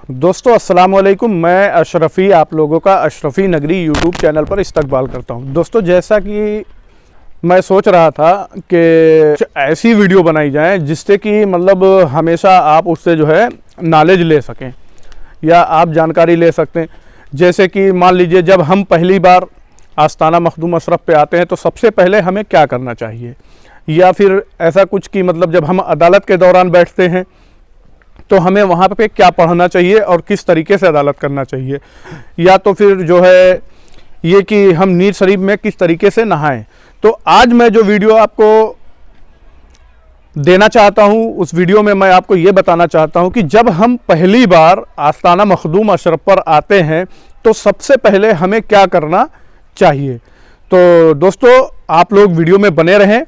दोस्तों अस्सलाम वालेकुम। मैं अशरफ़ी आप लोगों का अशरफ़ी नगरी यूट्यूब चैनल पर इस्तकबाल करता हूं। दोस्तों जैसा कि मैं सोच रहा था कि ऐसी वीडियो बनाई जाए जिससे कि मतलब हमेशा आप उससे जो है नॉलेज ले सकें या आप जानकारी ले सकते हैं। जैसे कि मान लीजिए जब हम पहली बार आस्ताना मखदूम अशरफ पे आते हैं तो सबसे पहले हमें क्या करना चाहिए, या फिर ऐसा कुछ कि मतलब जब हम अदालत के दौरान बैठते हैं तो हमें वहाँ पे क्या पढ़ना चाहिए और किस तरीके से अदालत करना चाहिए, या तो फिर जो है ये कि हम नीर शरीफ में किस तरीके से नहाएं। तो आज मैं जो वीडियो आपको देना चाहता हूँ उस वीडियो में मैं आपको ये बताना चाहता हूँ कि जब हम पहली बार आस्ताना मखदूम अशरफ पर आते हैं तो सबसे पहले हमें क्या करना चाहिए। तो दोस्तों आप लोग वीडियो में बने रहें।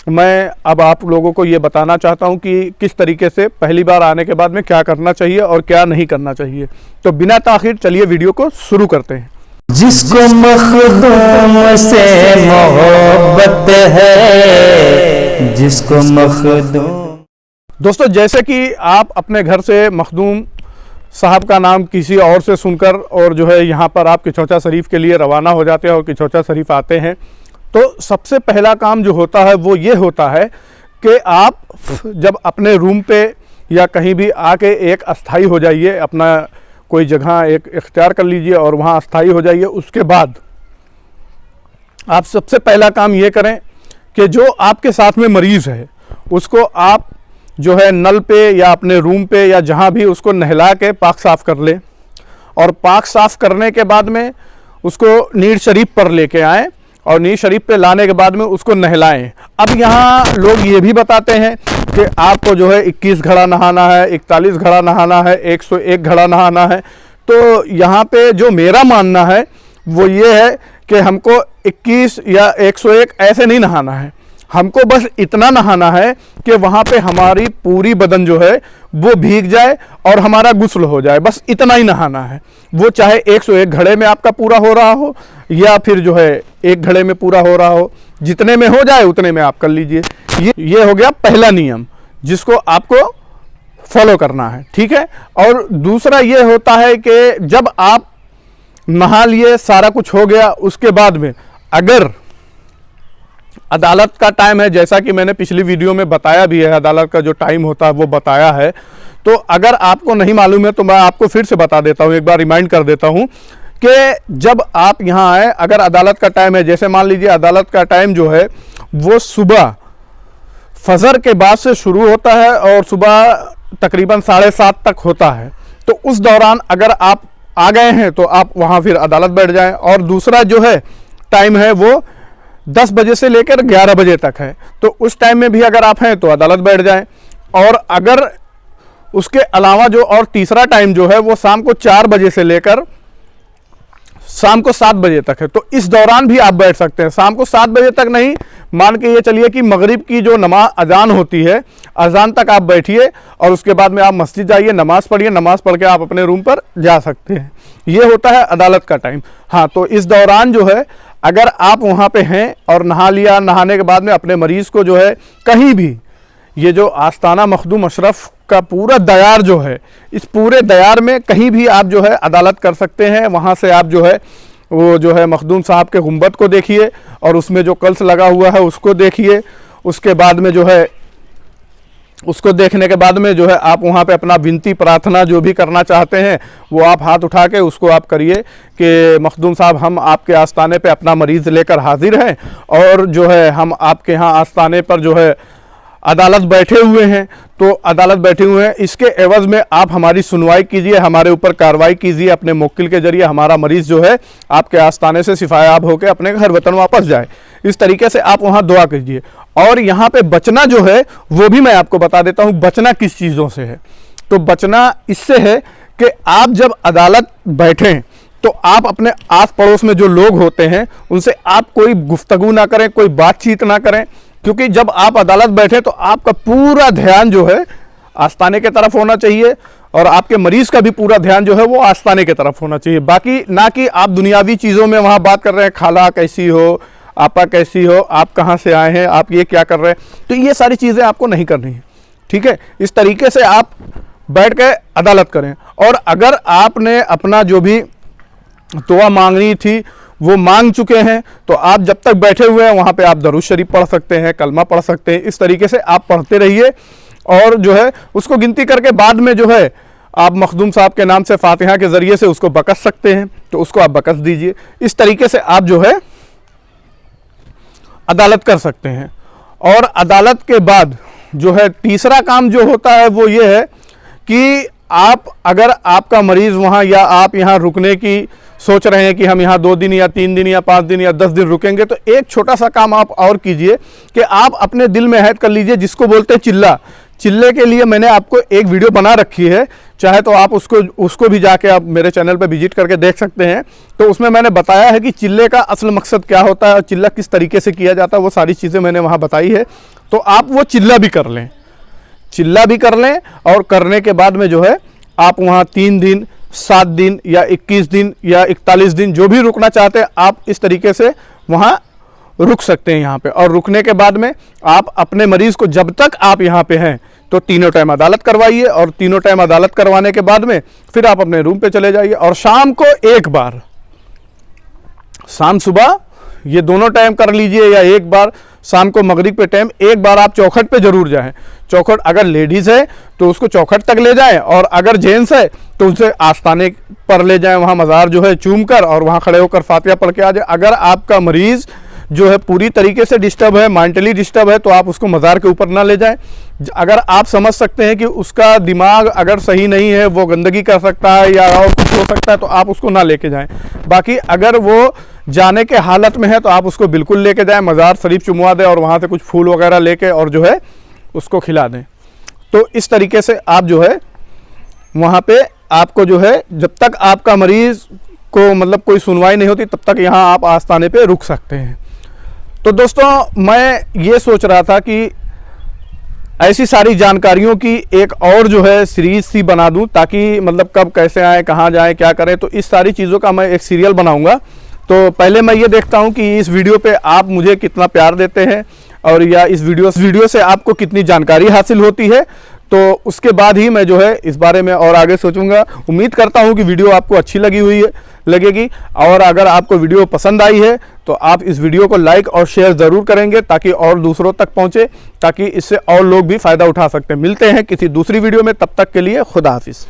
मैं अब आप लोगों को ये बताना चाहता हूँ कि किस तरीके से पहली बार आने के बाद में क्या करना चाहिए और क्या नहीं करना चाहिए। तो बिना ताखिर चलिए वीडियो को शुरू करते हैं। जिसको मखदूम से मोहब्बत है, जिसको मखदूम। दोस्तों जैसे कि आप अपने घर से मखदूम साहब का नाम किसी और से सुनकर और जो है यहाँ पर आप किचौचा शरीफ के लिए रवाना हो जाते हैं और किचौचा शरीफ आते हैं, तो सबसे पहला काम जो होता है वो ये होता है कि आप जब अपने रूम पे या कहीं भी आके एक अस्थाई हो जाइए, अपना कोई जगह एक इख्तियार कर लीजिए और वहाँ अस्थाई हो जाइए। उसके बाद आप सबसे पहला काम ये करें कि जो आपके साथ में मरीज़ है उसको आप जो है नल पे या अपने रूम पे या जहाँ भी उसको नहला के पाक साफ़ कर लें, और पाक साफ़ करने के बाद में उसको नीर शरीफ पर लेके आएँ और नीर शरीफ पे लाने के बाद में उसको नहलाएं। अब यहाँ लोग ये भी बताते हैं कि आपको जो है 21 घड़ा नहाना है, 41 घड़ा नहाना है, 101 घड़ा नहाना है। तो यहाँ पे जो मेरा मानना है वो ये है कि हमको 21 या 101 ऐसे नहीं नहाना है, हमको बस इतना नहाना है कि वहाँ पे हमारी पूरी बदन जो है वो भीग जाए और हमारा गुस्ल हो जाए, बस इतना ही नहाना है। वो चाहे 101 घड़े में आपका पूरा हो रहा हो या फिर जो है एक घड़े में पूरा हो रहा हो, जितने में हो जाए उतने में आप कर लीजिए। ये हो गया पहला नियम जिसको आपको फॉलो करना है, ठीक है। और दूसरा ये होता है कि जब आप नहा लिए, सारा कुछ हो गया, उसके बाद में अगर अदालत का टाइम है, जैसा कि मैंने पिछली वीडियो में बताया भी है, अदालत का जो टाइम होता है वो बताया है। तो अगर आपको नहीं मालूम है तो मैं आपको फिर से बता देता हूँ, एक बार रिमाइंड कर देता हूँ कि जब आप यहाँ आए, अगर अदालत का टाइम है, जैसे मान लीजिए अदालत का टाइम जो है वो सुबह फजर के बाद से शुरू होता है और सुबह तकरीबन 7:30 तक होता है। तो उस दौरान अगर आप आ गए हैं तो आप वहाँ फिर अदालत बैठ जाएं। और दूसरा जो है टाइम है वो 10 बजे से लेकर 11 बजे तक है, तो उस टाइम में भी अगर आप हैं तो अदालत बैठ जाएं। और अगर उसके अलावा जो और तीसरा टाइम जो है वो शाम को 4 बजे से लेकर शाम को 7 बजे तक है, तो इस दौरान भी आप बैठ सकते हैं। शाम को 7 बजे तक नहीं, मान के ये चलिए कि मगरिब की जो नमाज अजान होती है, अजान तक आप बैठिए और उसके बाद में आप मस्जिद जाइए, नमाज़ पढ़िए, नमाज़ पढ़ के आप अपने रूम पर जा सकते हैं। ये होता है अदालत का टाइम। हाँ, तो इस दौरान जो है अगर आप वहाँ पे हैं और नहा लिया, नहाने के बाद में अपने मरीज़ को जो है कहीं भी, ये जो आस्ताना मखदूम अशरफ का पूरा दयार जो है, इस पूरे दयार में कहीं भी आप जो है अदालत कर सकते हैं। वहाँ से आप जो है वो जो है मखदूम साहब के गुंबद को देखिए और उसमें जो कलश लगा हुआ है उसको देखिए। उसके बाद में जो है उसको देखने के बाद में जो है आप वहाँ पे अपना विनती प्रार्थना जो भी करना चाहते हैं वो आप हाथ उठा के उसको आप करिए कि मखदूम साहब हम आपके आस्ताने पे अपना मरीज़ लेकर हाजिर हैं और जो है हम आपके यहाँ आस्ताने पर जो है अदालत बैठे हुए हैं। तो अदालत बैठे हुए हैं, इसके एवज़ में आप हमारी सुनवाई कीजिए, हमारे ऊपर कार्रवाई कीजिए, अपने मुवक्किल के जरिए हमारा मरीज़ जो है आपके आस्ताने से शिफायाब होकर अपने घर वतन वापस जाए। इस तरीके से आप वहाँ दुआ कीजिए। और यहाँ पे बचना जो है वो भी मैं आपको बता देता हूँ बचना किस चीज़ों से है। तो बचना इससे है कि आप जब अदालत बैठें तो आप अपने आस पड़ोस में जो लोग होते हैं उनसे आप कोई गुफ्तगू ना करें, कोई बातचीत ना करें, क्योंकि जब आप अदालत बैठे तो आपका पूरा ध्यान जो है आस्ताने के तरफ होना चाहिए और आपके मरीज़ का भी पूरा ध्यान जो है वो आस्ताने के तरफ होना चाहिए। बाकी ना कि आप दुनियावी चीज़ों में वहाँ बात कर रहे हैं, खाला कैसी हो, आपा कैसी हो, आप कहाँ से आए हैं, आप ये क्या कर रहे हैं, तो ये सारी चीज़ें आपको नहीं करनी है, ठीक है। इस तरीके से आप बैठ के अदालत करें। और अगर आपने अपना जो भी दुआ मांगनी थी वो मांग चुके हैं तो आप जब तक बैठे हुए हैं वहाँ पे आप दरूद शरीफ पढ़ सकते हैं, कलमा पढ़ सकते हैं। इस तरीके से आप पढ़ते रहिए और जो है उसको गिनती करके बाद में जो है आप मखदूम साहब के नाम से फातिहा के ज़रिए से उसको बकस सकते हैं, तो उसको आप बकस दीजिए। इस तरीके से आप जो है अदालत कर सकते हैं। और अदालत के बाद जो है तीसरा काम जो होता है वो ये है कि आप अगर आपका मरीज़ वहाँ या आप यहाँ रुकने की सोच रहे हैं कि हम यहाँ 2 दिन या 3 दिन या 5 दिन या 10 दिन रुकेंगे, तो एक छोटा सा काम आप और कीजिए कि आप अपने दिल में ऐद कर लीजिए, जिसको बोलते हैं चिल्ला। चिल्ले के लिए मैंने आपको एक वीडियो बना रखी है, चाहे तो आप उसको भी जाके आप मेरे चैनल पर विजिट करके देख सकते हैं। तो उसमें मैंने बताया है कि चिल्ले का असल मकसद क्या होता है और चिल्ला किस तरीके से किया जाता है, वो सारी चीज़ें मैंने वहाँ बताई है। तो आप वो चिल्ला भी कर लें, चिल्ला भी कर लें। और करने के बाद में जो है आप वहाँ 3 दिन, 7 दिन या 21 दिन या 41 दिन जो भी रुकना चाहते हैं आप इस तरीके से वहाँ रुक सकते हैं यहाँ पे। और रुकने के बाद में आप अपने मरीज़ को जब तक आप यहाँ पे हैं तो तीनों टाइम अदालत करवाइए, और तीनों टाइम अदालत करवाने के बाद में फिर आप अपने रूम पे चले जाइए। और शाम को एक बार, शाम सुबह ये दोनों टाइम कर लीजिए, या एक बार शाम को मगरिब पे टाइम एक बार आप चौखट पे जरूर जाएं। चौखट अगर लेडीज़ है तो उसको चौखट तक ले जाएं, और अगर जेंट्स है तो उसे आस्थाने पर ले जाएं, वहाँ मज़ार जो है चूम कर और वहाँ खड़े होकर फातिहा पढ़ के आ जाए। अगर आपका मरीज़ जो है पूरी तरीके से डिस्टर्ब है, मेंटली डिस्टर्ब है, तो आप उसको मज़ार के ऊपर ना ले जाएं। अगर आप समझ सकते हैं कि उसका दिमाग अगर सही नहीं है, वो गंदगी कर सकता है या और कुछ हो सकता है, तो आप उसको ना लेके जाएं। बाकी अगर वो जाने के हालत में है तो आप उसको बिल्कुल लेके जाएं, मज़ार शरीफ चुमवा दें और वहाँ से कुछ फूल वगैरह लेके और जो है उसको खिला दें। तो इस तरीके से आप जो है वहाँ पे आपको जो है जब तक आपका मरीज़ को मतलब कोई सुनवाई नहीं होती तब तक यहाँ आप आस्थाने पे रुक सकते हैं। तो दोस्तों मैं ये सोच रहा था कि ऐसी सारी जानकारियों की एक और जो है सीरीज सी बना दूं, ताकि मतलब कब कैसे आए, कहाँ जाएं, क्या करें, तो इस सारी चीज़ों का मैं एक सीरियल बनाऊंगा। तो पहले मैं ये देखता हूं कि इस वीडियो पे आप मुझे कितना प्यार देते हैं और या इस वीडियो से आपको कितनी जानकारी हासिल होती है, तो उसके बाद ही मैं जो है इस बारे में और आगे सोचूंगा। उम्मीद करता हूं कि वीडियो आपको अच्छी लगेगी, और अगर आपको वीडियो पसंद आई है तो आप इस वीडियो को लाइक और शेयर ज़रूर करेंगे ताकि और दूसरों तक पहुंचे, ताकि इससे और लोग भी फ़ायदा उठा सकते हैं। मिलते हैं किसी दूसरी वीडियो में, तब तक के लिए खुदा हाफिज़।